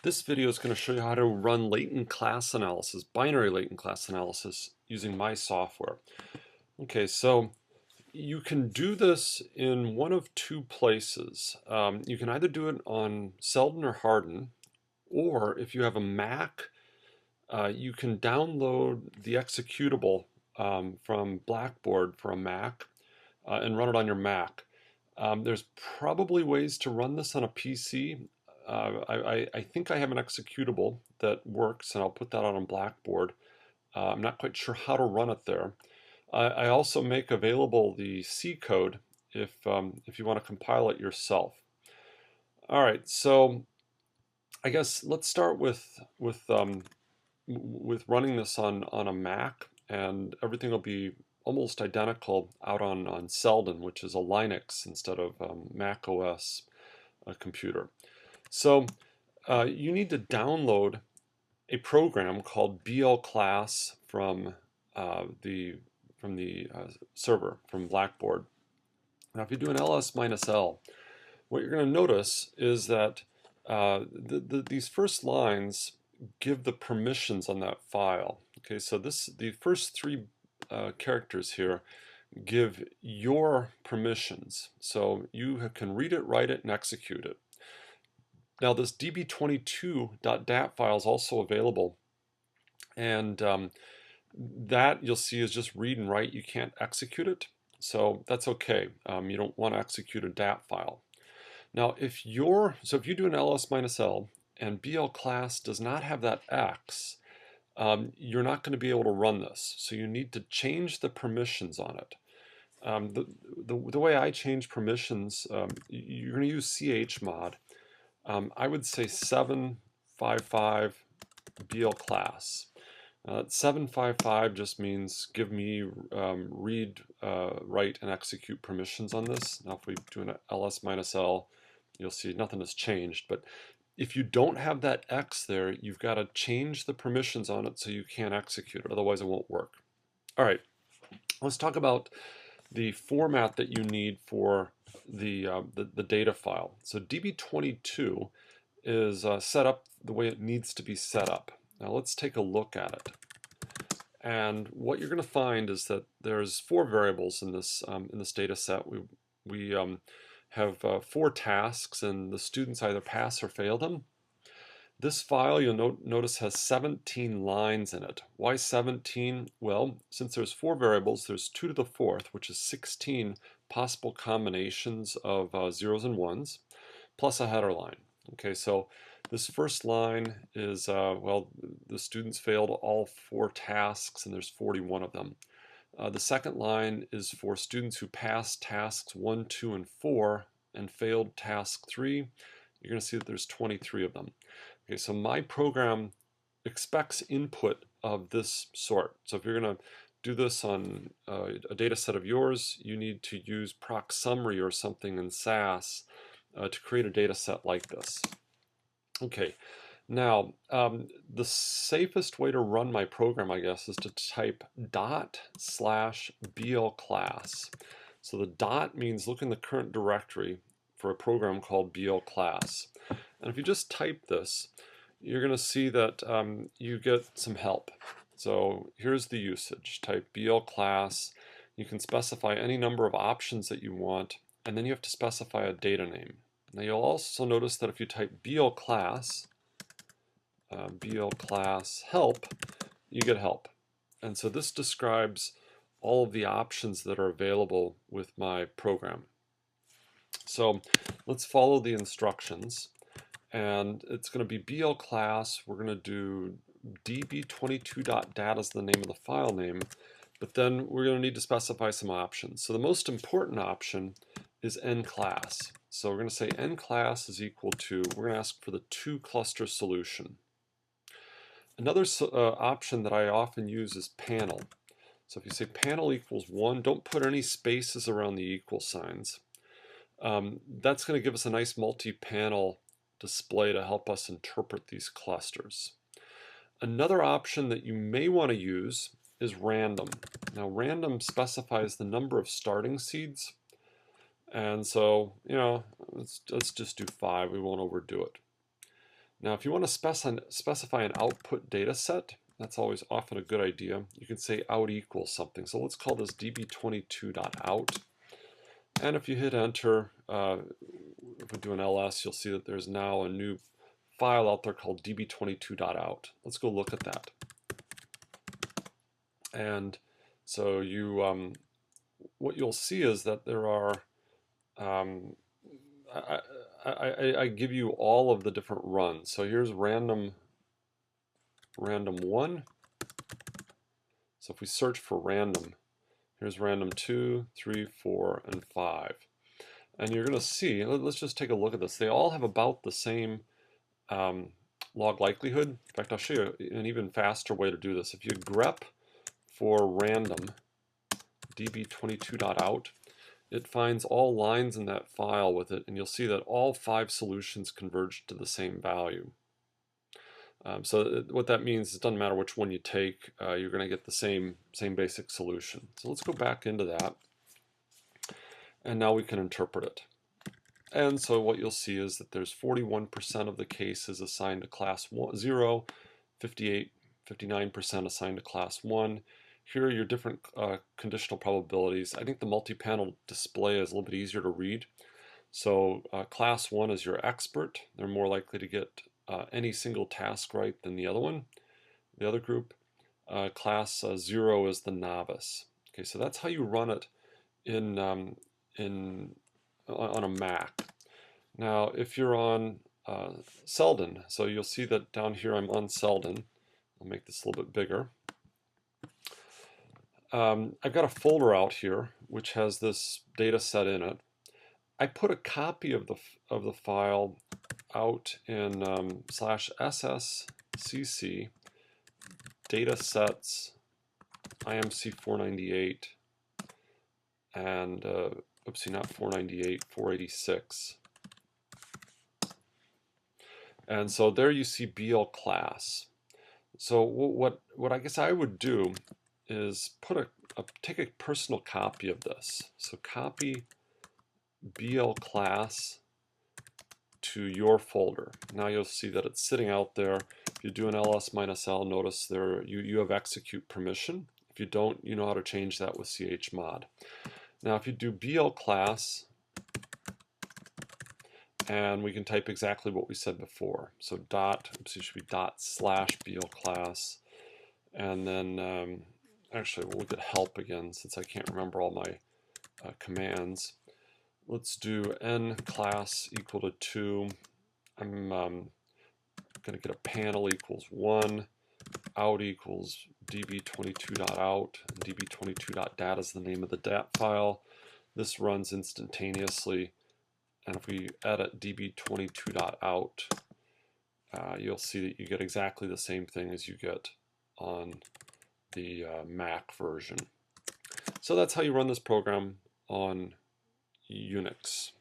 This video is going to show you how to run latent class analysis, binary latent class analysis, using my software. Okay, so you can do this in one of two places. You can either do it on Selden or Hardin, or if you have a Mac, you can download the executable from Blackboard for a Mac and run it on your Mac. There's probably ways to run this on a PC. I think I have an executable that works, and I'll put that on Blackboard. I'm not quite sure how to run it there. I also make available the C code if you want to compile it yourself. All right, so I guess let's start with running this on a Mac, and everything will be almost identical out on Selden, which is a Linux instead of Mac OS computer. So you need to download a program called lclass from the server, from Blackboard. Now, if you do an ls-l, what you're going to notice is that these first lines give the permissions on that file. Okay, so the first three characters here give your permissions. So you can read it, write it, and execute it. Now this db22.dat file is also available, and that you'll see is just read and write. You can't execute it, so that's okay. You don't want to execute a DAT file. Now if you do an ls-l and lclass does not have that X, you're not going to be able to run this. So you need to change the permissions on it. The way I change permissions, you're going to use chmod. I would say 755 lclass. 755 just means give me read, write, and execute permissions on this. Now if we do an ls-l, you'll see nothing has changed. But if you don't have that X there, you've got to change the permissions on it so you can't execute it. Otherwise it won't work. All right, let's talk about the format that you need for the data file. So db22 is set up the way it needs to be set up. Now let's take a look at it. And what you're going to find is that there's 4 variables in this data set. We have 4 tasks, and the students either pass or fail them. This file, you'll notice, has 17 lines in it. Why 17? Well, since there's 4 variables, there's 2 to the 4th, which is 16 possible combinations of zeros and ones, plus a header line. Okay, so this first line is, well, the students failed all 4 tasks, and there's 41 of them. The second line is for students who passed tasks 1, 2, and 4 and failed task 3. You're going to see that there's 23 of them. Okay, so my program expects input of this sort. So if you're going to do this on a data set of yours, you need to use proc summary or something in SAS to create a data set like this. Okay, now the safest way to run my program, I guess, is to type ./blclass. So the dot means look in the current directory for a program called blclass. And if you just type this, you're going to see that you get some help. So here's the usage. Type blclass. You can specify any number of options that you want, and then you have to specify a data name. Now you'll also notice that if you type blclass help, you get help. And so this describes all of the options that are available with my program. So let's follow the instructions, and it's going to be blclass. We're going to do db22.dat as the name of the file name, but then we're going to need to specify some options. So the most important option is nclass. So we're going to say nclass is equal to, we're going to ask for the 2-cluster solution. Another option that I often use is panel. So if you say panel equals 1, don't put any spaces around the equal signs. That's going to give us a nice multi-panel display to help us interpret these clusters. Another option that you may want to use is random. Now random specifies the number of starting seeds, and so let's just do 5. We won't overdo it. Now, if you want to specify an output data set, that's always often a good idea. You can say out equals something. So let's call this db22.out. And if you hit enter, if we do an ls, you'll see that there's now a new file out there called db22.out. Let's go look at that. And so what you'll see is that there are, I give you all of the different runs. So here's random 1. So if we search for random, here's random 2, 3, 4, and 5. And you're going to see, let's just take a look at this. They all have about the same log likelihood. In fact, I'll show you an even faster way to do this. If you grep for random db22.out, it finds all lines in that file with it, and you'll see that all 5 solutions converge to the same value. So what that means is it doesn't matter which one you take, you're going to get the same basic solution. So let's go back into that, and now we can interpret it. And so what you'll see is that there's 41% of the cases assigned to class 0, 59% assigned to class 1. Here are your different conditional probabilities. I think the multi-panel display is a little bit easier to read. So class 1 is your expert. They're more likely to get any single task right than the other group. Class 0 is the novice. Okay, so that's how you run it on a Mac. Now, if you're on Selden, so you'll see that down here I'm on Selden. I'll make this a little bit bigger. I've got a folder out here which has this data set in it. I put a copy of the file out in /ssscc datasets IMC 498 and oopsie, not 498, 486. And so there you see BL class. So what I guess I would do is take a personal copy of this. So copy BL class to your folder. Now you'll see that it's sitting out there. If you do an ls-l, notice there you have execute permission. If you don't, you know how to change that with chmod. Now if you do BL class, and we can type exactly what we said before. So it should be /BL class, and then actually we'll look at help again since I can't remember all my commands. Let's do n class equal to 2. I'm going to get a panel equals 1, out equals db22.out, and db22.dat is the name of the dat file. This runs instantaneously, and if we edit db22.out, you'll see that you get exactly the same thing as you get on the Mac version. So that's how you run this program on Unix.